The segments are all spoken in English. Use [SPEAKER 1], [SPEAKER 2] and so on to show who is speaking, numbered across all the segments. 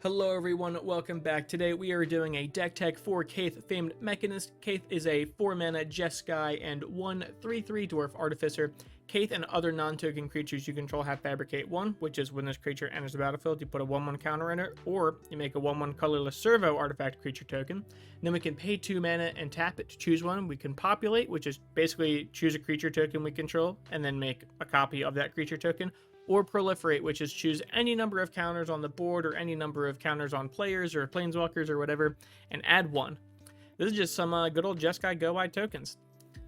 [SPEAKER 1] Hello everyone, welcome back. Today we are doing a deck tech for Cayth, Famed Mechanist. Cayth is a 4-mana Jeskai and 1/3/3 Dwarf Artificer. Cayth and other non-token creatures you control have Fabricate 1, which is when this creature enters the battlefield, you put a 1/1 counter in it, or you make a 1/1 colorless servo artifact creature token. Then we can pay 2 mana and tap it to choose one. We can populate, which is basically choose a creature token we control, and then make a copy of that creature token. Or proliferate, which is choose any number of counters on the board or any number of counters on players or planeswalkers or whatever, and add 1. This is just some good old Jeskai go wide tokens.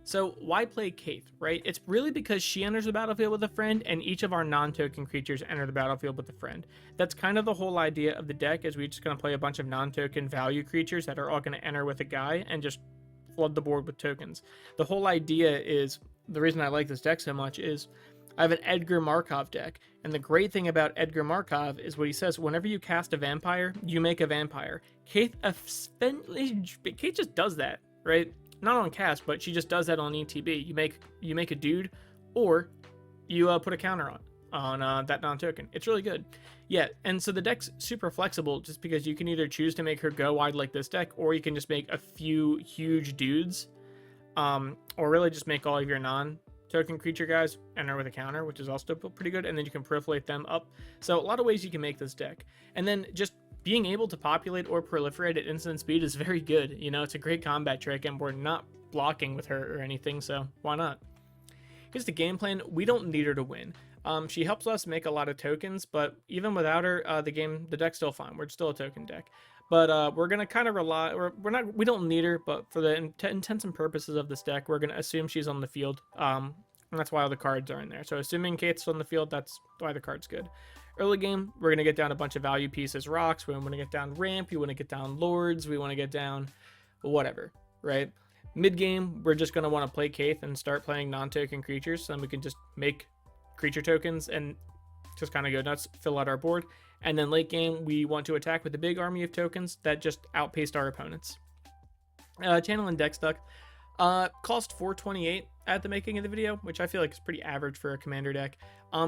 [SPEAKER 1] So why play Cayth, right? It's really because she enters the battlefield with a friend, and each of our non-token creatures enter the battlefield with a friend. That's kind of the whole idea of the deck, is we're just going to play a bunch of non-token value creatures that are all going to enter with a guy and just flood the board with tokens. The whole idea is, the reason I like this deck so much is, I have an Edgar Markov deck, and the great thing about Edgar Markov is what he says: whenever you cast a vampire, you make a vampire. Cayth just does that, right? Not on cast, but she just does that on ETB. You make a dude, or you put a counter on that non-token. It's really good. Yeah, and so the deck's super flexible, just because you can either choose to make her go wide like this deck, or you can just make a few huge dudes, or really just make all of your non-token creature guys enter with a counter, which is also pretty good, and then you can proliferate them up. So a lot of ways you can make this deck. And then just being able to populate or proliferate at instant speed is very good. You know, it's a great combat trick, and we're not blocking with her or anything, so why not? Here's the game plan. We don't need her to win. She helps us make a lot of tokens, but even without her, the deck's still fine. We're still a token deck. But we're gonna kind of rely, we don't need her, but for the intents and purposes of this deck, we're gonna assume she's on the field. And that's why all the cards are in there. So assuming Cayth's on the field, that's why the card's good. Early game, we're gonna get down a bunch of value pieces, rocks. We want to get down ramp. We want to get down lords. We want to get down whatever, right? Mid game, we're just gonna want to play Cayth and start playing non-token creatures, so then we can just make creature tokens and just kind of go nuts, fill out our board. And then late game, we want to attack with a big army of tokens that just outpaced our opponents. Channel and deck stuck. Cost $4.28 at the making of the video, which I feel like is pretty average for a commander deck.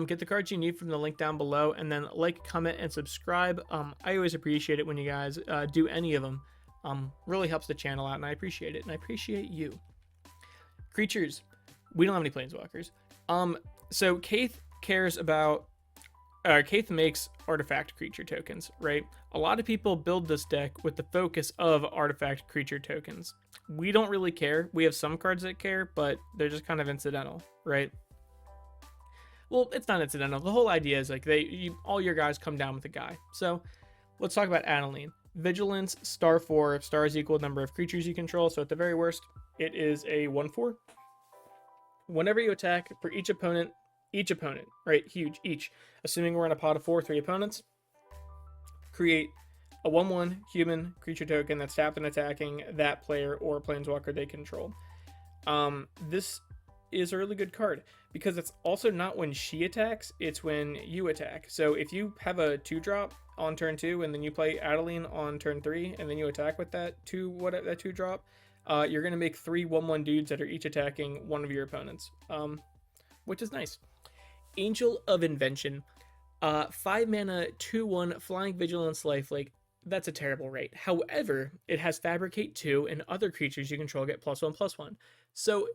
[SPEAKER 1] Get the cards you need from the link down below, and then like, comment, and subscribe. I always appreciate it when you guys do any of them. Really helps the channel out, and I appreciate it, and I appreciate you. Creatures. We don't have any planeswalkers. So Cayth cares about... Cayth makes artifact creature tokens, right? A lot of people build this deck with the focus of artifact creature tokens. We don't really care. We have some cards that care, but they're just kind of incidental, right? Well, it's not incidental. The whole idea is like all your guys come down with a guy. So let's talk about Adeline. Vigilance, star 4. Star is equal number of creatures you control. So at the very worst, it is a 1/4. Whenever you attack, for each opponent, right? Huge, each. Assuming we're in a pot of 4, 3 opponents, create a 1/1 human creature token that's tapped and attacking that player or planeswalker they control. This is a really good card because it's also not when she attacks, it's when you attack. So if you have a 2-drop on turn 2 and then you play Adeline on turn 3 and then you attack with that 2-drop, you're going to make 3 1/1 dudes that are each attacking one of your opponents, which is nice. Angel of Invention, 5 mana, 2/1 flying vigilance lifelink. That's a terrible rate. However, it has Fabricate 2, and other creatures you control get +1/+1. So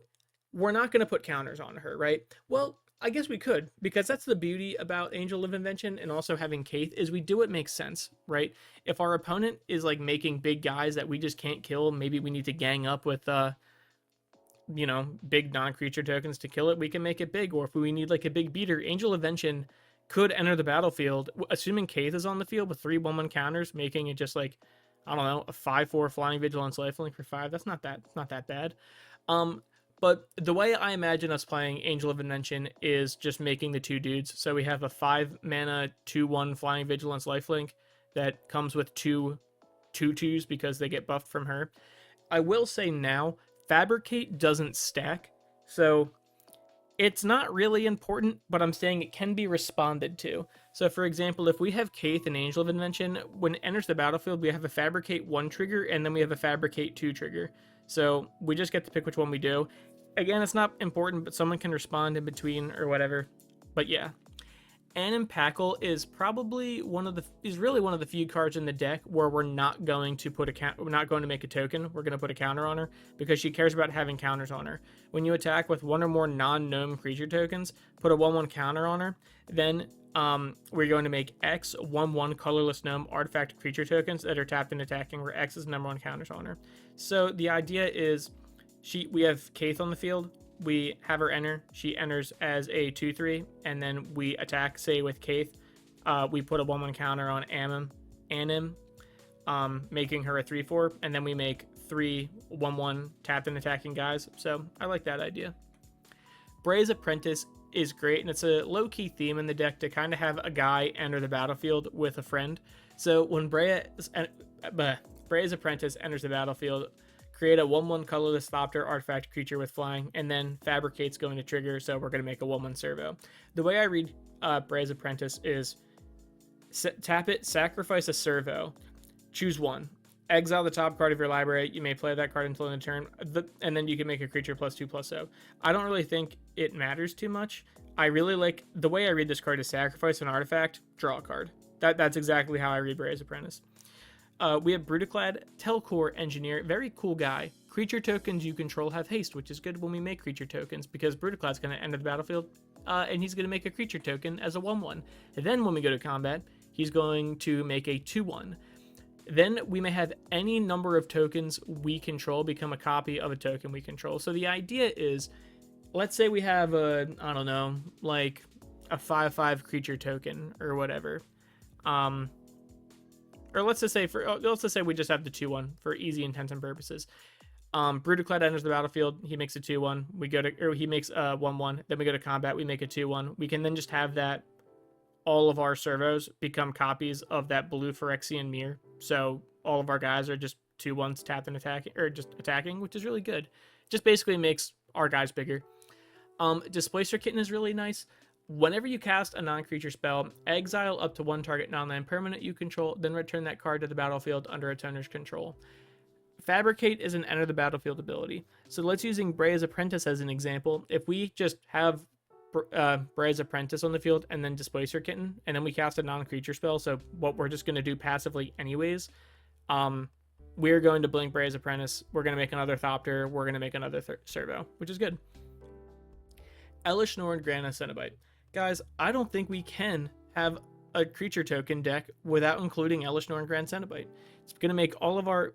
[SPEAKER 1] we're not going to put counters on her, right? Well, I guess we could, because that's the beauty about Angel of Invention and also having Cayth, is we do what makes sense, right? If our opponent is like making big guys that we just can't kill, maybe we need to gang up with big non-creature tokens to kill it, we can make it big. Or if we need like a big beater, Angel of Invention could enter the battlefield, assuming Cayth is on the field, with 3 1/1 counters, making it just like, I don't know, a 5/4 flying vigilance lifelink for 5. That's not that bad. But the way I imagine us playing Angel of Invention is just making the 2 dudes. So we have a 5 mana 2/1 flying vigilance lifelink that comes with 2 2/2s because they get buffed from her. I will say now, Fabricate doesn't stack, so it's not really important, but I'm saying it can be responded to. So for example, if we have Cayth and Angel of Invention, when it enters the battlefield, we have a Fabricate 1 trigger, and then we have a Fabricate 2 trigger. So we just get to pick which one we do. Again, it's not important, but someone can respond in between or whatever. But yeah. Animpackle is probably really one of the few cards in the deck where we're not going to make a token. We're going to put a counter on her because she cares about having counters on her. When you attack with one or more non-gnome creature tokens, put a 1/1 counter on her. Then we're going to make X 1/1 colorless gnome artifact creature tokens that are tapped and attacking, where X is number 1 counters on her. So the idea is we have Cayth on the field. We have her enter. She enters as a 2/3, and then we attack, say, with Cayth. We put a 1/1 counter on Anim, making her a 3/4, and then we make 3 1/1 tapped and attacking guys. So I like that idea. Bray's Apprentice is great, and it's a low-key theme in the deck to kind of have a guy enter the battlefield with a friend. So when Bray's Apprentice enters the battlefield, create a 1/1 colorless Thopter artifact creature with flying, and then Fabricate's going to trigger, so we're going to make a 1/1 servo. The way I read Bray's Apprentice is tap it, sacrifice a servo, choose one, exile the top card of your library. You may play that card until end of turn, and then you can make a creature +2/+0. I don't really think it matters too much. I really like the way I read this card is sacrifice an artifact, draw a card. That's exactly how I read Bray's Apprentice. We have Brutaclad, Telcore Engineer, very cool guy. Creature tokens you control have haste, which is good when we make creature tokens because Brutaclad's going to enter the battlefield, and he's going to make a creature token as a 1/1. And then when we go to combat, he's going to make a 2/1. Then we may have any number of tokens we control become a copy of a token we control. So the idea is, let's say we have a 5/5 creature token or whatever. Or let's just say we just have the 2/1 for easy intents and purposes. Brutaclad enters the battlefield. He makes a 2/1. He makes a 1/1. Then we go to combat. We make a 2/1. We can then just have that all of our servos become copies of that blue Phyrexian mirror. So all of our guys are just 2/1s tapped and attacking, or just attacking, which is really good. Just basically makes our guys bigger. Displacer Kitten is really nice. Whenever you cast a non-creature spell, exile up to 1 target non-land permanent you control, then return that card to the battlefield under its owner's control. Fabricate is an enter the battlefield ability. So let's using Bray's Apprentice as an example. If we just have Bray's Apprentice on the field and then Displacer Kitten, and then we cast a non-creature spell, so what we're just going to do passively anyways, we're going to blink Bray's Apprentice, we're going to make another Thopter, we're going to make another servo, which is good. Elish Norn Grana Cenobite. Guys, I don't think we can have a creature token deck without including Elish Norn Grana Cenobite. It's going to make all of our,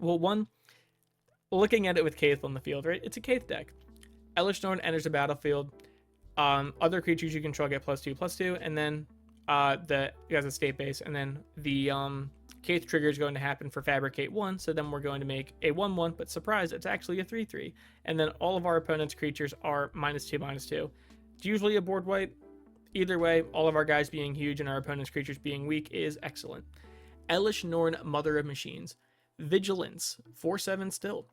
[SPEAKER 1] looking at it with Cayth on the field, right? It's a Cayth deck. Elish Norn enters the battlefield. Other creatures you control get +2/+2, and then you guys a state base, and then the Cayth trigger is going to happen for Fabricate 1, so then we're going to make a 1/1, but surprise, it's actually a 3/3, and then all of our opponent's creatures are -2/-2. It's usually a board wipe. Either way, all of our guys being huge and our opponent's creatures being weak is excellent. Elish Norn Mother of Machines. Vigilance, 4/7 still.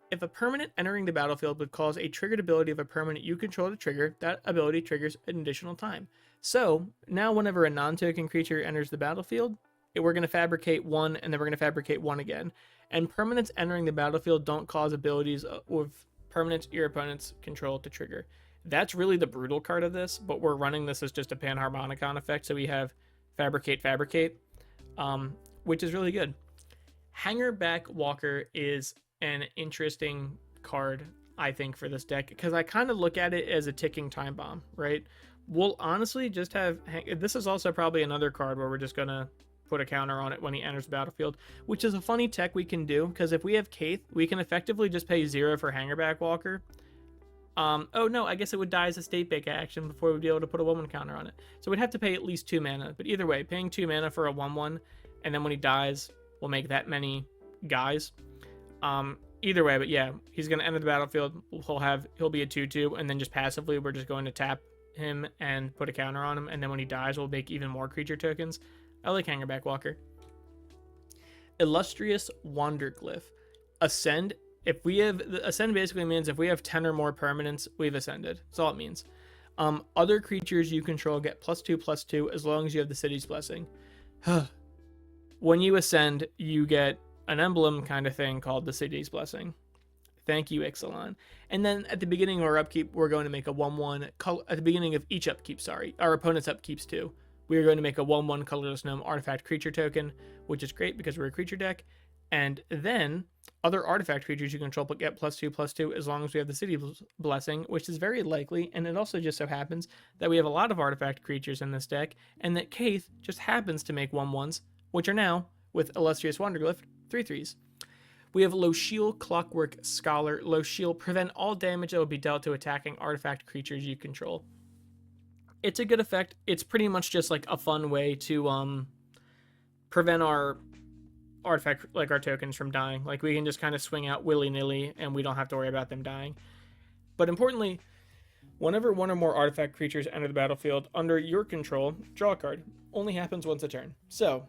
[SPEAKER 1] If a permanent entering the battlefield would cause a triggered ability of a permanent you control to trigger, that ability triggers an additional time. So now whenever a non-token creature enters the battlefield, we're going to Fabricate 1, and then we're going to Fabricate 1 again. And permanents entering the battlefield don't cause abilities of permanents your opponents control to trigger. That's really the brutal card of this, but we're running this as just a Panharmonicon effect, so we have Fabricate, which is really good. Hangerback Walker is an interesting card, I think, for this deck, because I kind of look at it as a ticking time bomb, right? We'll honestly just have... This is also probably another card where we're just going to put a counter on it when he enters the battlefield, which is a funny tech we can do, because if we have Cayth, we can effectively just pay 0 for Hangerback Walker. Oh no, I guess it would die as a state bake action before we'd be able to put a 1/1 counter on it. So we'd have to pay at least 2 mana, but either way, paying 2 mana for a 1/1, and then when he dies, we'll make that many guys. Either way, but yeah, he's going to enter the battlefield, he'll be a 2/2, and then just passively, we're just going to tap him and put a counter on him, and then when he dies, we'll make even more creature tokens. I like Hangerback Walker. Illustrious Wanderglyph. Ascend. Ascend basically means if we have 10 or more permanents, we've ascended. That's all it means. Other creatures you control get +2/+2 as long as you have the City's Blessing. When you ascend, you get an emblem kind of thing called the City's Blessing. Thank you, Ixalan. And then at the beginning of our upkeep, we're going to make a 1/1. At the beginning of each upkeep, our opponent's upkeeps too. we are going to make a 1/1 colorless gnome artifact creature token, which is great because we're a creature deck. And then other artifact creatures you control get +2/+2 as long as we have the City Blessing, which is very likely. And it also just so happens that we have a lot of artifact creatures in this deck, and that Cayth just happens to make 1/1s, which are now, with Illustrious Wanderglyph, 3/3s. We have Lochiel Clockwork Scholar. Lochiel, prevent all damage that will be dealt to attacking artifact creatures you control. It's a good effect. It's pretty much just like a fun way to prevent our artifact, like our tokens, from dying. Like we can just kind of swing out willy-nilly and we don't have to worry about them dying. But importantly, whenever one or more artifact creatures enter the battlefield under your control, draw a card. Only happens once a turn. So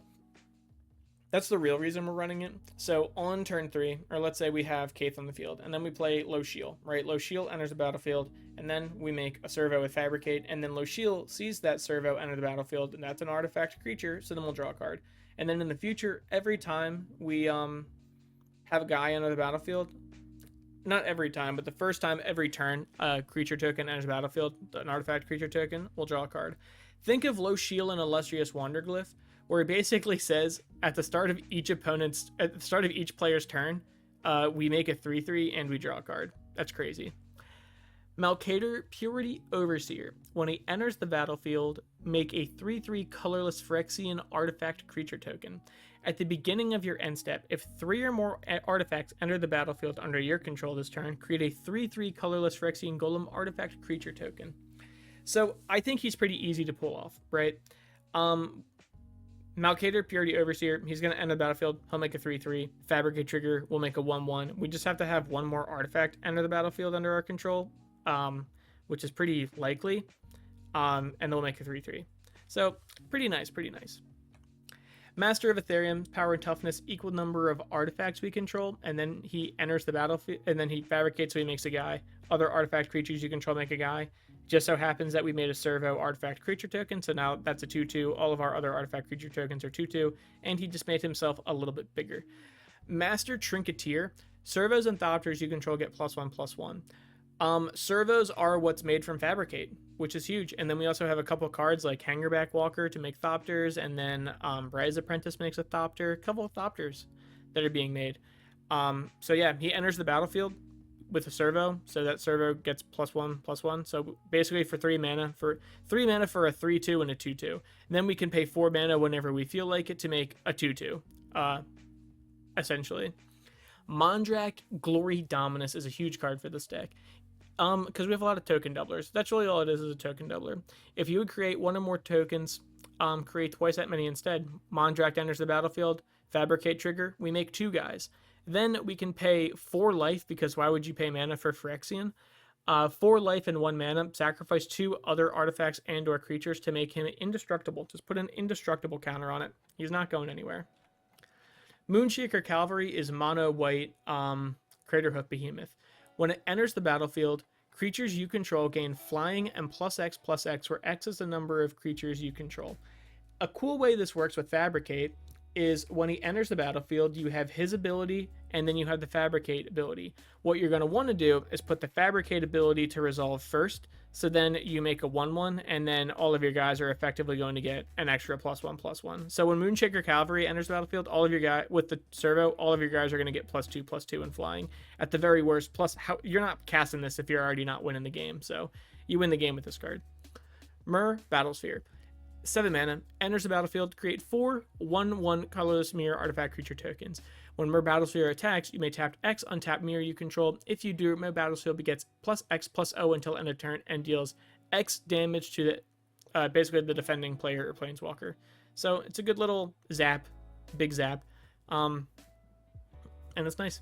[SPEAKER 1] that's the real reason we're running it. So on turn 3, or let's say we have Cayth on the field, and then we play Lochiel, right? Lochiel enters the battlefield, and then we make a servo with Fabricate, and then Lochiel sees that servo enter the battlefield, and that's an artifact creature, so then we'll draw a card. And then in the future, every time we have a guy enter the battlefield, not every time, but the first time every turn a creature token enters the battlefield, an artifact creature token, we'll draw a card. Think of Lochiel and Illustrious Wanderglyph, where it basically says at the start of each player's turn, we make a 3/3 and we draw a card. That's crazy. Malcator Purity Overseer. When he enters the battlefield, make a 3/3 colorless Phyrexian artifact creature token. At the beginning of your end step, if 3 or more artifacts enter the battlefield under your control this turn, create a 3/3 colorless Phyrexian Golem artifact creature token. So I think he's pretty easy to pull off, right? Malcator Purity Overseer, he's going to enter the battlefield, he'll make a 3/3. Fabricate Trigger will make a 1/1. We just have to have one more artifact enter the battlefield under our control, which is pretty likely, and then we'll make a 3/3. So, pretty nice, pretty nice. Master of Ethereum, power and toughness, equal number of artifacts we control, and then he enters the battlefield, and then he fabricates, so he makes a guy. Other artifact creatures you control make a guy. Just so happens that we made a servo artifact creature token, so now that's a 2/2. All of our other artifact creature tokens are 2/2, and he just made himself a little bit bigger. Master Trinketeer, servos and thopters you control get +1/+1. Servos are what's made from Fabricate, which is huge. And then we also have a couple cards like Hangerback Walker to make thopters, and then Rise Apprentice makes a thopter, a couple of thopters that are being made. So yeah, he enters the battlefield with a servo, so that servo gets +1/+1. So basically for 3 mana for a 3/2 and a 2/2. And then we can pay 4 mana whenever we feel like it to make a 2/2, essentially. Mondrak Glory Dominus is a huge card for this deck, because we have a lot of token doublers. That's really all it is a token doubler. If you would create one or more tokens, create twice that many instead. Mondrak enters the battlefield, Fabricate Trigger, we make 2 guys. Then we can pay 4 life, because why would you pay mana for Phyrexian? 4 life and 1 mana, sacrifice 2 other artifacts and or creatures to make him indestructible. Just put an indestructible counter on it. He's not going anywhere. Moonshaker Calvary is mono white Craterhoof Behemoth. When it enters the battlefield, creatures you control gain flying and +X/+X, where X is the number of creatures you control. A cool way this works with Fabricate is when he enters the battlefield, you have his ability, and then you have the Fabricate ability. What you're going to want to do is put the Fabricate ability to resolve first, so then you make a 1/1, and then all of your guys are effectively going to get an extra +1/+1. So when Moonshaker Calvary enters the battlefield, all of your guys, with the servo, all of your guys are going to get +2/+2 in flying. At the very worst, plus you're not casting this if you're already not winning the game, so you win the game with this card. Myr Battlesphere. 7 mana, enters the battlefield, create 4 1/1 colorless mirror artifact creature tokens. When Myr Battlesphere attacks, you may tap X, untap mirror you control. If you do, Myr Battlesphere gets +X/+0 until end of turn and deals X damage to the basically the defending player or planeswalker. So it's a good little zap, big zap, and it's nice.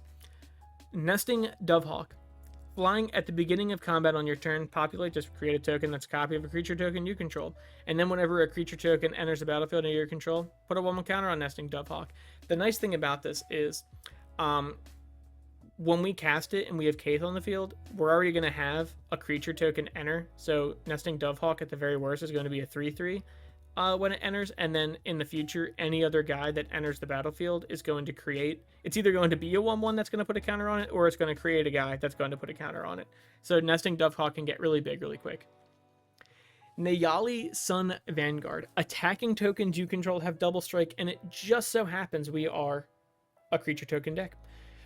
[SPEAKER 1] Nesting Dovehawk. Flying at the beginning of combat on your turn, populate, just create a token that's a copy of a creature token you control. And then whenever a creature token enters the battlefield under your control, put a 1/1 counter on Nesting Dovehawk. The nice thing about this is, when we cast it and we have Cayth on the field, we're already going to have a creature token enter. So Nesting Dovehawk at the very worst is going to be a 3/3 when it enters, and then in the future, any other guy that enters the battlefield is going to create, it's either going to be a 1/1 that's going to put a counter on it, or it's going to create a guy that's going to put a counter on it. So Nesting Dovehawk can get really big really quick. Nayali Sun Vanguard. Attacking tokens you control have double strike, and it just so happens we are a creature token deck.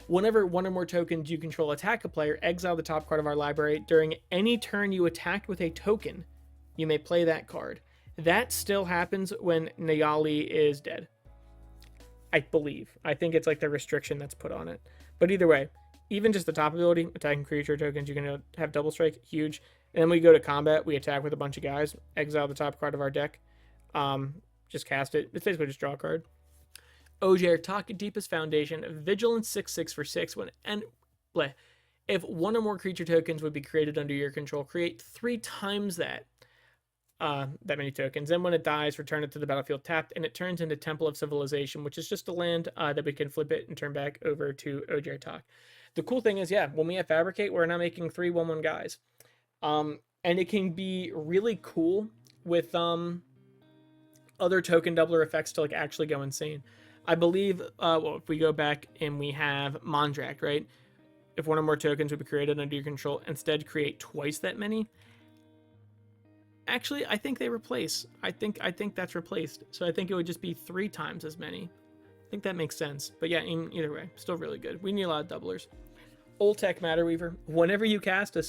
[SPEAKER 1] Whenever one or more tokens you control attack a player, exile the top card of our library. During any turn you attacked with a token, you may play that card. That still happens when Nayali is dead, I believe. I think it's like the restriction that's put on it. But either way, even just the top ability, attacking creature tokens, you can have double strike, huge. And then we go to combat, we attack with a bunch of guys, exile the top card of our deck, just cast it. It's basically just draw a card. Ojer, Talk Deepest Foundation, Vigilance 6/6 for 6. If one or more creature tokens would be created under your control, create 3 times that many tokens. Then when it dies, return it to the battlefield tapped, and it turns into Temple of Civilization, which is just a land that we can flip it and turn back over to Ojer Talk. The cool thing is, yeah, when we have Fabricate, we're now making 3 1/1 guys. And it can be really cool with other token doubler effects to like actually go insane. I believe, if we go back and we have Mondract, right? If one or more tokens would be created under your control, instead create twice that many. Actually, I think they replace. I think that's replaced. So I think it would just be 3 times as many. I think that makes sense. But yeah, either way, still really good. We need a lot of doublers. Old Tech Matter Weaver. Whenever you cast a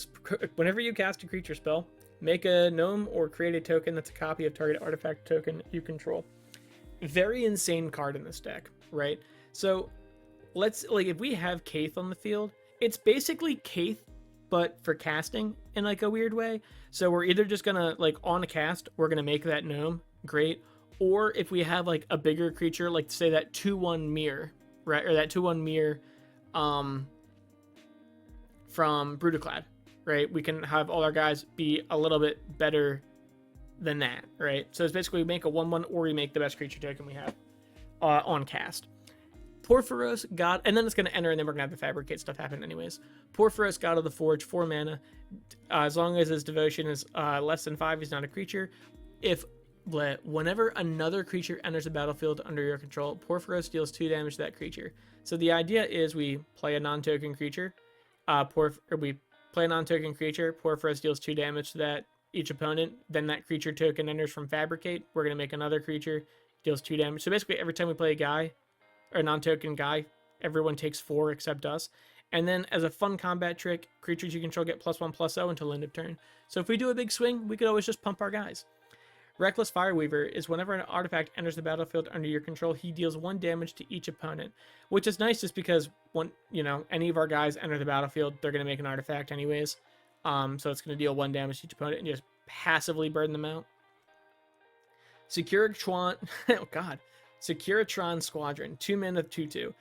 [SPEAKER 1] creature spell, make a gnome or create a token that's a copy of target artifact token you control. Very insane card in this deck, right? So if we have Cayth on the field, it's basically Cayth, but for casting in like a weird way. So we're either just gonna like on a cast, we're gonna make that gnome, great. Or if we have like a bigger creature, like say that 2/1 mirror, right? Or that 2/1 mirror from Brutaclad, right? We can have all our guys be a little bit better than that, right? So it's basically we make a 1/1 or we make the best creature token we have on cast. Porphyros, God, and then it's going to enter, and then we're going to have the Fabricate stuff happen anyways. Porphyros, God of the Forge, 4 mana. As long as his devotion is less than 5, he's not a creature. Whenever another creature enters the battlefield under your control, Porphyros deals 2 damage to that creature. So the idea is we play a non-token creature, Porphyros deals 2 damage to each opponent, then that creature token enters from Fabricate. We're going to make another creature, deals 2 damage. So basically every time we play a guy, or a non-token guy, everyone takes 4 except us. And then as a fun combat trick, creatures you control get +1/+0 until end of turn. So if we do a big swing, we could always just pump our guys. Reckless Fireweaver is whenever an artifact enters the battlefield under your control, he deals 1 damage to each opponent, which is nice just because any of our guys enter the battlefield, they're going to make an artifact anyways. So it's going to deal 1 damage to each opponent and just passively burn them out. Securitron, oh god, Securitron Squadron, 2 mana, 2/2.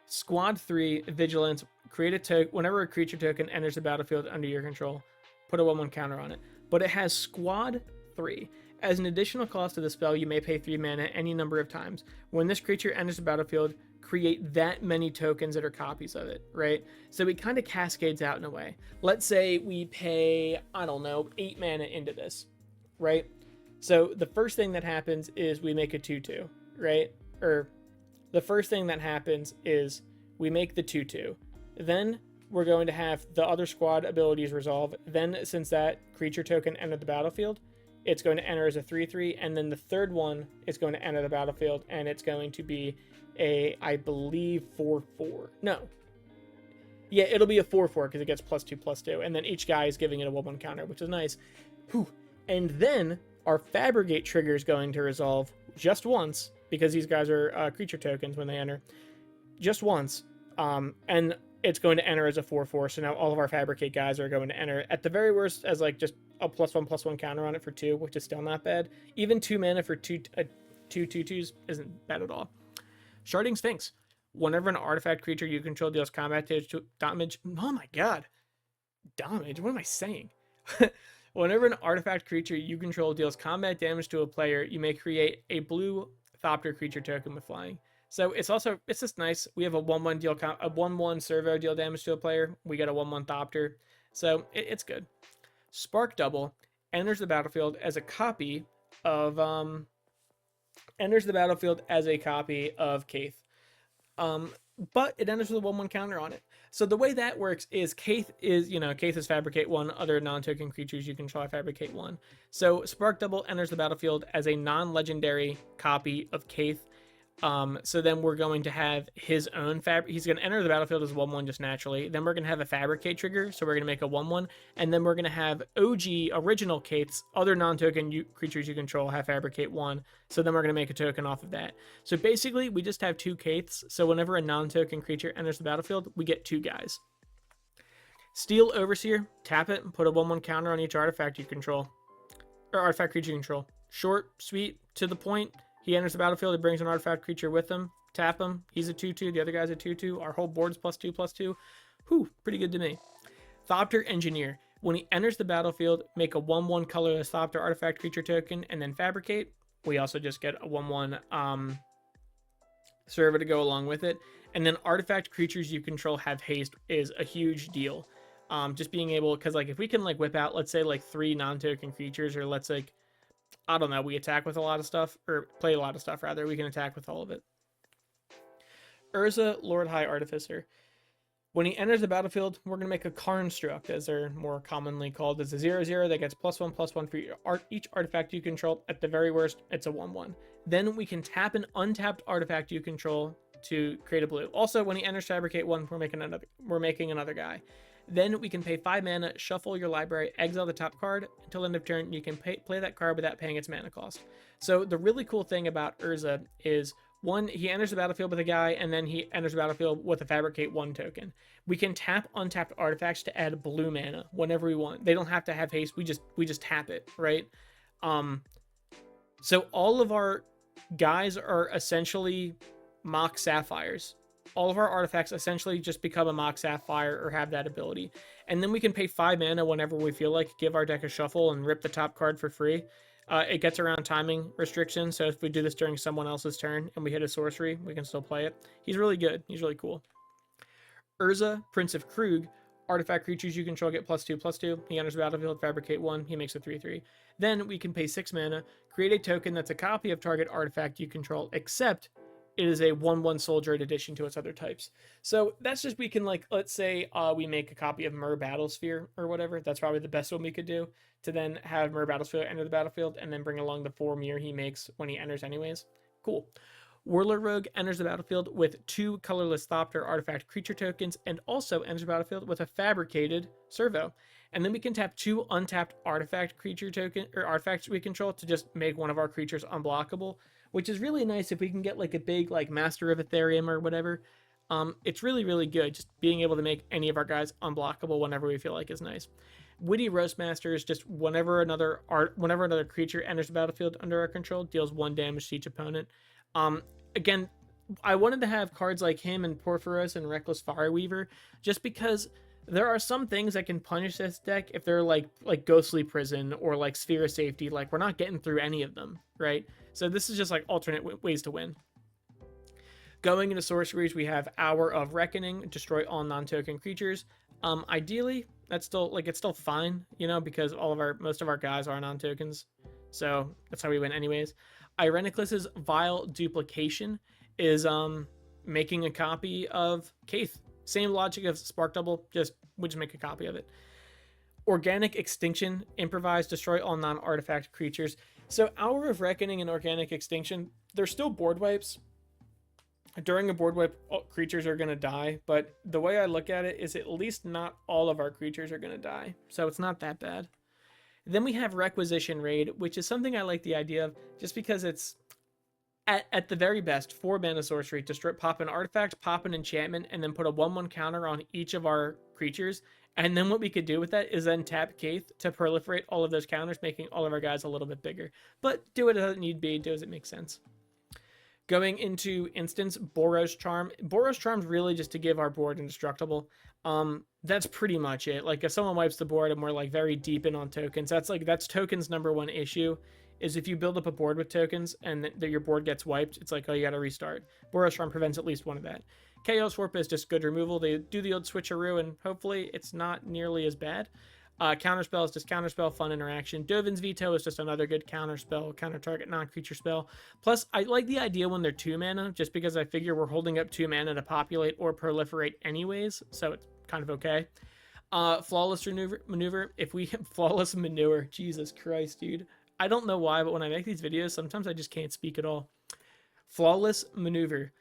[SPEAKER 1] Squad 3, Vigilance, create a token. Whenever a creature token enters the battlefield under your control, put a 1/1 counter on it. But it has Squad 3. As an additional cost to the spell, you may pay 3 mana any number of times. When this creature enters the battlefield, create that many tokens that are copies of it, right? So it kind of cascades out in a way. Let's say we pay, 8 mana into this, right? So the first thing that happens is we make a 2/2, right? Or the first thing that happens is we make the 2/2. Then we're going to have the other squad abilities resolve. Then since that creature token entered the battlefield, it's going to enter as a 3/3, and then the third one is going to enter the battlefield, and it's going to be I believe 4/4. No. Yeah, it'll be a 4/4 because it gets +2/+2, and then each guy is giving it a 1/1 counter, which is nice. Whew. And then our Fabricate trigger is going to resolve just once, because these guys are creature tokens when they enter, just once, and it's going to enter as a 4/4, so now all of our Fabricate guys are going to enter, at the very worst, as like just a +1/+1 counter on it for 2, which is still not bad. Even 2 mana for 2 2/2s isn't bad at all. Sharding Sphinx. Whenever an artifact creature you control deals combat damage, oh my god, damage, what am I saying? Whenever an artifact creature you control deals combat damage to a player, you may create a blue Thopter creature token with flying. So it's just nice. We have a 1/1 servo deal damage to a player. We get a 1/1 Thopter. So it's good. Spark Double enters the battlefield as a copy of Cayth. but it enters with a 1/1 counter on it. So the way that works is Cayth is, Cayth is Fabricate 1, other non-token creatures you control Fabricate 1. So Spark Double enters the battlefield as a non-legendary copy of Cayth. So then we're going to have his own he's going to enter the battlefield as 1/1 just naturally. Then we're going to have a Fabricate trigger, so we're going to make a 1/1, and then we're going to have OG original Cayth's other non-token creatures you control have Fabricate 1. So then we're going to make a token off of that. So basically, we just have 2 Cayths. So whenever a non-token creature enters the battlefield, we get 2 guys. Steel Overseer, tap it, and put a 1/1 counter on each artifact you control, or artifact creature you control. Short, sweet, to the point. He enters the battlefield, he brings an artifact creature with him, tap him, he's a 2/2, the other guy's a 2/2, our whole board's +2/+2. Whew, pretty good to me. Thopter Engineer. When he enters the battlefield, make a 1/1 colorless Thopter artifact creature token, and then Fabricate. We also just get a 1/1 server to go along with it. And then artifact creatures you control have haste is a huge deal. Just being able, because like if we can like whip out, let's say like 3 non-token creatures, or let's like, I don't know, we attack with a lot of stuff, or play a lot of stuff rather, we can attack with all of it. Urza, Lord High Artificer. When he enters the battlefield, we're going to make a construct, as they're more commonly called. It's a 0/0 that gets +1/+1 for each artifact you control. At the very worst, it's a 1/1. Then we can tap an untapped artifact you control to create a blue. Also, when he enters Fabricate 1, we're making another guy. Then we can pay 5 mana, shuffle your library, exile the top card. Until end of turn, you can play that card without paying its mana cost. So the really cool thing about Urza is, one, he enters the battlefield with a guy, and then he enters the battlefield with a Fabricate 1 token. We can tap untapped artifacts to add blue mana whenever we want. They don't have to have haste. We just tap it, right? So all of our guys are essentially Mox Sapphires. All of our artifacts essentially just become a Mox Sapphire or have that ability. And then we can pay 5 mana whenever we feel like, give our deck a shuffle, and rip the top card for free. It gets around timing restrictions, so if we do this during someone else's turn and we hit a sorcery, we can still play it. He's really good. He's really cool. Urza, Prince of Krug. Artifact creatures you control get +2/+2. He enters the battlefield, Fabricate 1. He makes a 3/3. Then we can pay 6 mana, create a token that's a copy of target artifact you control, except it is a 1/1 soldier in addition to its other types. So that's just, we can, like, let's say we make a copy of Myr Battlesphere or whatever. That's probably the best one we could do, to then have Myr Battlesphere enter the battlefield and then bring along the 4 Myr he makes when he enters anyways. Cool. Warlord Rogue enters the battlefield with 2 colorless Thopter artifact creature tokens, and also enters the battlefield with a fabricated servo. And then we can tap 2 untapped artifact creature token, or artifacts we control, to just make one of our creatures unblockable, which is really nice if we can get like a big like Master of Ethereum or whatever. It's really, really good. Just being able to make any of our guys unblockable whenever we feel like is nice. Witty Roastmaster is just whenever another creature enters the battlefield under our control, deals 1 damage to each opponent. Again, I wanted to have cards like him and Porphyros and Reckless Fireweaver, just because there are some things that can punish this deck if they're like Ghostly Prison or like Sphere of Safety. Like, we're not getting through any of them, right? So this is just like alternate ways to win. Going into sorceries, we have Hour of Reckoning, destroy all non-token creatures. Ideally, that's still like, it's still fine, you know, because most of our guys are non-tokens, so that's how we win anyways. Ireniclus's Vile Duplication is making a copy of Cayth. Same logic of Spark Double, we just make a copy of it. Organic Extinction, improvise, destroy all non-artifact creatures. So Hour of Reckoning and Organic Extinction, they're still board wipes. During a board wipe, creatures are going to die, but the way I look at it is at least not all of our creatures are going to die, so it's not that bad. Then we have Requisition Raid, which is something I like the idea of, just because it's, at the very best, 4 mana sorcery to pop an artifact, pop an enchantment, and then put a 1/1 counter on each of our creatures. And then what we could do with that is then tap Cayth to proliferate all of those counters, making all of our guys a little bit bigger. But do it as it need be, do as it makes sense. Going into instance, Boros Charm. Boros Charm's really just to give our board indestructible. That's pretty much it. Like, if someone wipes the board and we're like very deep in on tokens, that's tokens' #1 issue, is if you build up a board with tokens and your board gets wiped, it's like, oh, you gotta restart. Boros Charm prevents at least one of that. Chaos Warp is just good removal. They do the old switcheroo, and hopefully it's not nearly as bad. Counterspell is just counterspell, fun interaction. Dovin's Veto is just another good counterspell, counter target non-creature spell. Plus, I like the idea when they're 2 mana, just because I figure we're holding up 2 mana to populate or proliferate anyways, so it's kind of okay. Flawless maneuver. If we flawless manure, Jesus Christ, dude. I don't know why, but when I make these videos, sometimes I just can't speak at all. Flawless maneuver.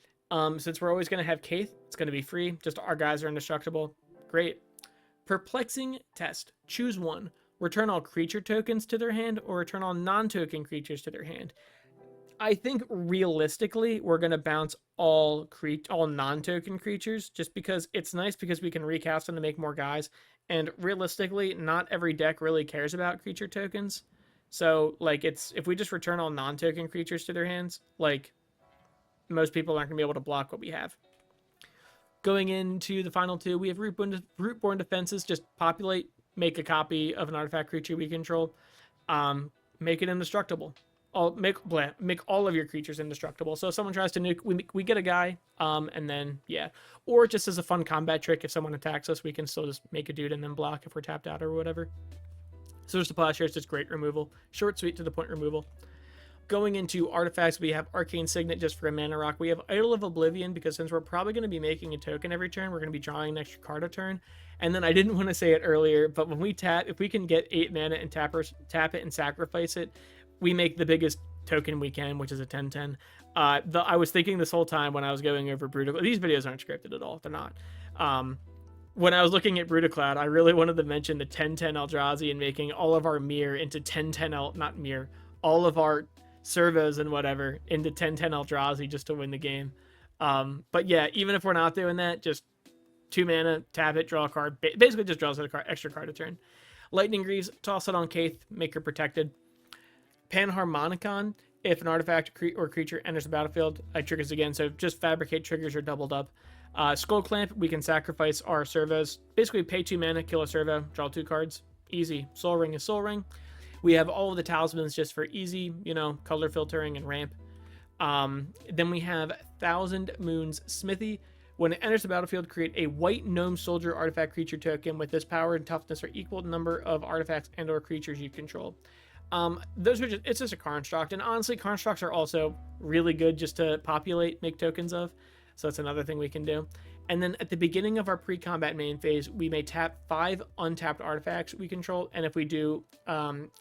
[SPEAKER 1] Since we're always going to have Cayth, it's going to be free. Just our guys are indestructible. Great. Perplexing test. Choose one. Return all creature tokens to their hand or return all non-token creatures to their hand. I think realistically, we're going to bounce all non-token creatures just because it's nice because we can recast them to make more guys. And realistically, not every deck really cares about creature tokens. So, like, if we just return all non-token creatures to their hands, like, most people aren't going to be able to block what we have. Going into the final 2, we have Rootborn Defenses. Just populate, make a copy of an artifact creature we control, make it indestructible. Make all of your creatures indestructible. So if someone tries to nuke, we get a guy, and then, yeah. Or just as a fun combat trick, if someone attacks us, we can still just make a dude and then block if we're tapped out or whatever. So just a Plowshare is just great removal. Short, sweet, to the point removal. Going into artifacts, we have Arcane Signet just for a mana rock. We have Idol of Oblivion because since we're probably going to be making a token every turn, we're going to be drawing an extra card a turn. And then I didn't want to say it earlier, but when we tap, if we can get 8 mana and tap it and sacrifice it, we make the biggest token we can, which is a 10/10. I was thinking this whole time when I was going over Brutacloud. These videos aren't scripted at all. They're not. When I was looking at Brutacloud, I really wanted to mention the 10/10 Eldrazi and making all of our mirror into 10/10 all of our servos and whatever into 10/10 Eldrazi just to win the game. But yeah, even if we're not doing that, just 2 mana, tap it, draw a card. Basically just draws an extra card a turn. Lightning Greaves, toss it on Cayth, make her protected. Panharmonicon, if an artifact or creature enters the battlefield, it triggers again, so just Fabricate triggers are doubled up. Skull Clamp, we can sacrifice our servos. Basically pay 2 mana, kill a servo, draw 2 cards. Easy. Soul Ring is Soul Ring. We have all of the talismans just for easy, color filtering and ramp. Then we have Thousand Moons Smithy. When it enters the battlefield, create a white gnome soldier artifact creature token with this power and toughness or equal number of artifacts and or creatures you control. It's just a construct, and honestly, constructs are also really good just to populate, make tokens of. So that's another thing we can do. And then at the beginning of our pre-combat main phase, we may tap 5 untapped artifacts we control, and if we do,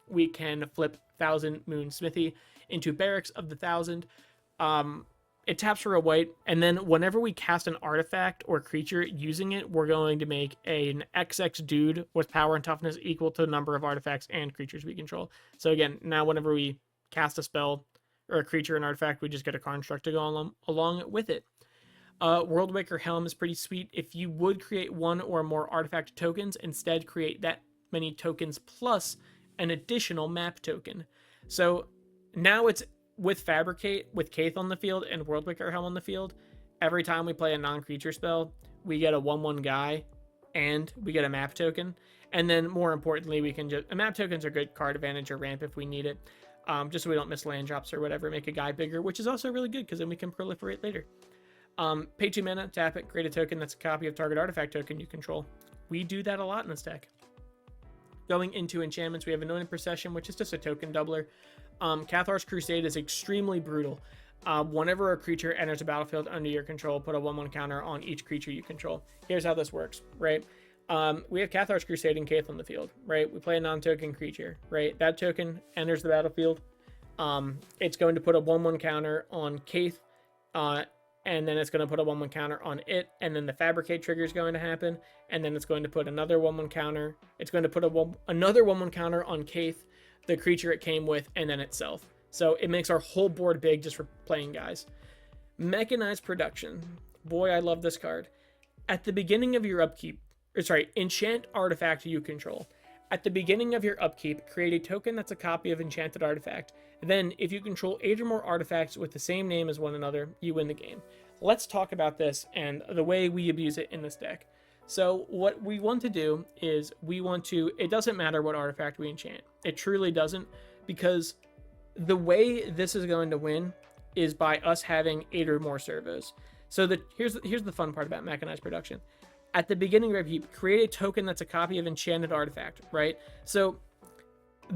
[SPEAKER 1] we can flip Thousand Moon Smithy into Barracks of the Thousand. It taps for a white, and then whenever we cast an artifact or creature using it, we're going to make an XX dude with power and toughness equal to the number of artifacts and creatures we control. So again, now whenever we cast a spell or a creature or an artifact, we just get a construct to go along with it. Worldwaker Helm is pretty sweet. If you would create 1 or more artifact tokens, instead create that many tokens plus an additional map token. So now it's with Fabricate, with Cayth on the field and Worldwaker Helm on the field, every time we play a non-creature spell, we get a 1/1 guy and we get a map token. And then more importantly, we can map tokens are good card advantage or ramp if we need it. Just so we don't miss land drops or whatever, make a guy bigger, which is also really good because then we can proliferate later. Pay 2 mana, tap it, create a token that's a copy of target artifact token you control. We do that a lot in this deck. Going into enchantments, we have Anointed Procession, which is just a token doubler. Cathar's Crusade is extremely brutal. Whenever a creature enters a battlefield under your control, put a 1/1 counter on each creature you control. Here's how this works, right? We have Cathar's Crusade and Cayth on the field, right? We play a non-token creature, right? That token enters the battlefield. It's going to put a 1/1 counter on Cayth, and then it's going to put a 1/1 counter on it, and then the Fabricate trigger is going to happen, and then it's going to put another 1/1 counter. It's going to put another 1/1 counter on Cayth, the creature it came with, and then itself. So it makes our whole board big just for playing guys. Mechanized Production. Boy, I love this card. At the beginning of your upkeep, enchant artifact you control. At the beginning of your upkeep, create a token that's a copy of enchanted artifact. Then, if you control 8 or more artifacts with the same name as one another, you win the game. Let's talk about this and the way we abuse it in this deck. So what we want to do is it doesn't matter what artifact we enchant. It truly doesn't, because the way this is going to win is by us having 8 or more servos. So here's the fun part about Mechanized Production. At the beginning of your upkeep, create a token that's a copy of enchanted artifact, right? So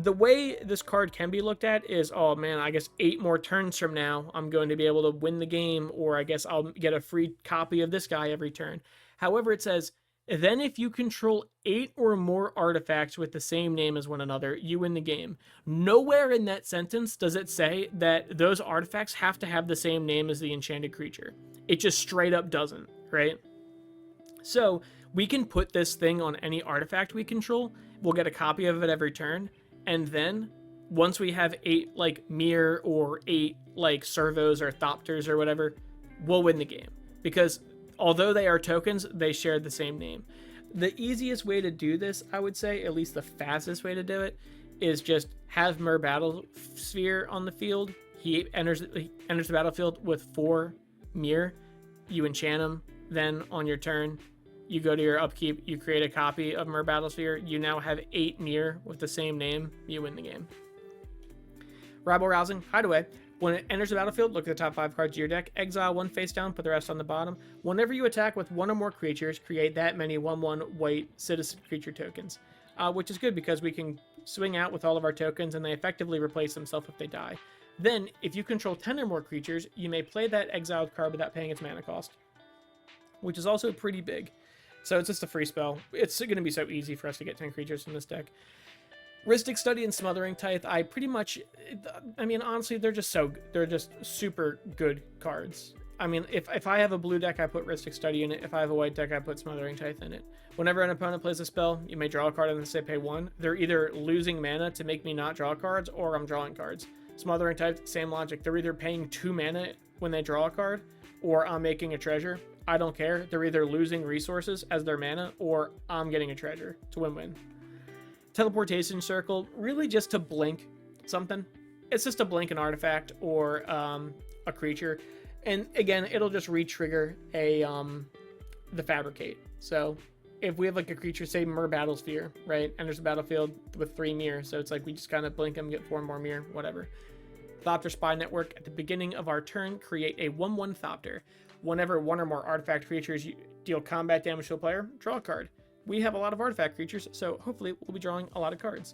[SPEAKER 1] the way this card can be looked at is, oh man, I guess 8 more turns from now, I'm going to be able to win the game, or I guess I'll get a free copy of this guy every turn. However, it says, then if you control 8 or more artifacts with the same name as one another, you win the game. Nowhere in that sentence does it say that those artifacts have to have the same name as the enchanted creature. It just straight up doesn't, right? So we can put this thing on any artifact we control. We'll get a copy of it every turn. And then once we have 8 like Mir or 8 like Servos or Thopters or whatever, we'll win the game. Because although they are tokens, they share the same name. The easiest way to do this, I would say, at least the fastest way to do it, is just have Mir Battle Sphere on the field. He enters the battlefield with 4 Mir. You enchant him. Then on your turn, you go to your upkeep, you create a copy of Mir Battlesphere, you now have 8 Mir with the same name, you win the game. Rabble Rousing, Hideaway. When it enters the battlefield, look at the top 5 cards of your deck, exile 1 face down, put the rest on the bottom. Whenever you attack with 1 or more creatures, create that many 1/1 white citizen creature tokens. Which is good because we can swing out with all of our tokens and they effectively replace themselves if they die. Then, if you control 10 or more creatures, you may play that exiled card without paying its mana cost, which is also pretty big. So it's just a free spell. It's going to be so easy for us to get 10 creatures from this deck. Rhystic Study and Smothering Tithe, I mean, honestly, they're just super good cards. I mean, if I have a blue deck, I put Rhystic Study in it. If I have a white deck, I put Smothering Tithe in it. Whenever an opponent plays a spell, you may draw a card and then say pay 1. They're either losing mana to make me not draw cards, or I'm drawing cards. Smothering Tithe, same logic. They're either paying 2 mana when they draw a card, or I'm making a treasure. I don't care. They're either losing resources as their mana, or I'm getting a treasure. It's a win-win. Teleportation Circle, really just to blink something. It's just to blink an artifact or a creature. And again, it'll just re-trigger the Fabricate. So if we have like a creature, say Mir Battlesphere, right? Enters the battlefield with 3 Mir. So it's like we just kind of blink them, get 4 more Mir, whatever. Thopter Spy Network, at the beginning of our turn, create a 1/1 Thopter. Whenever 1 or more artifact creatures deal combat damage to a player, draw a card. We have a lot of artifact creatures, so hopefully we'll be drawing a lot of cards.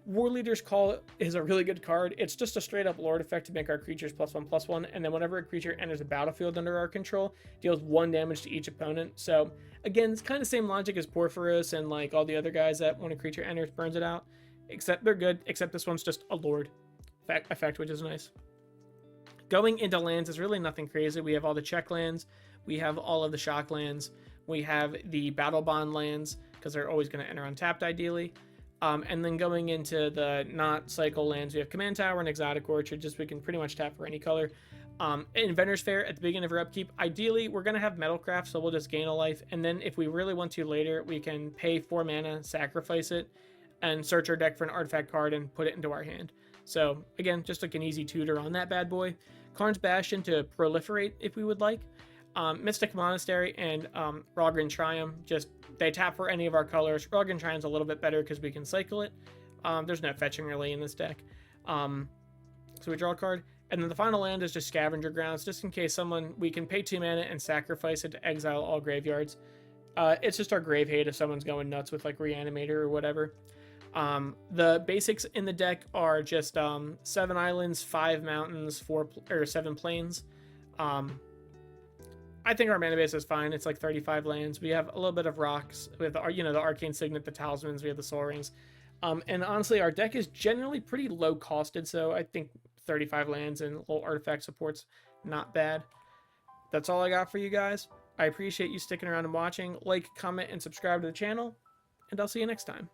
[SPEAKER 1] War Leader's Call is a really good card. It's just a straight up lord effect to make our creatures +1/+1, and then whenever a creature enters the battlefield under our control, deals 1 damage to each opponent. So again, it's kind of the same logic as Porphyros and like all the other guys that when a creature enters, burns it out. Except they're good, except this one's just a lord effect, which is nice. Going into lands is really nothing crazy. We have all the check lands, we have all of the shock lands, we have the battle bond lands, because they're always going to enter untapped ideally. And then going into the not cycle lands, we have Command Tower and Exotic Orchard, just we can pretty much tap for any color. Inventor's Fair, at the beginning of our upkeep, ideally we're going to have Metalcraft, so we'll just gain a life, and then if we really want to later, we can pay 4 mana, sacrifice it, and search our deck for an artifact card and put it into our hand. So again, just like an easy tutor on that bad boy. Karn's Bastion to proliferate if we would like. Mystic Monastery and Rogran Triumph, just they tap for any of our colors. Rogran Triumph's a little bit better because we can cycle it. There's no fetching really in this deck. So we draw a card. And then the final land is just Scavenger Grounds, just in case we can pay 2 mana and sacrifice it to exile all graveyards. It's just our grave hate if someone's going nuts with like Reanimator or whatever. The basics in the deck are just 7 islands, 5 mountains, 7 plains. I think our mana base is fine. It's like 35 lands. We have a little bit of rocks. We have the Arcane Signet, the Talismans. We have the Soul Rings. And honestly, our deck is generally pretty low costed. So I think 35 lands and little artifact support's not bad. That's all I got for you guys. I appreciate you sticking around and watching. Like, comment, and subscribe to the channel. And I'll see you next time.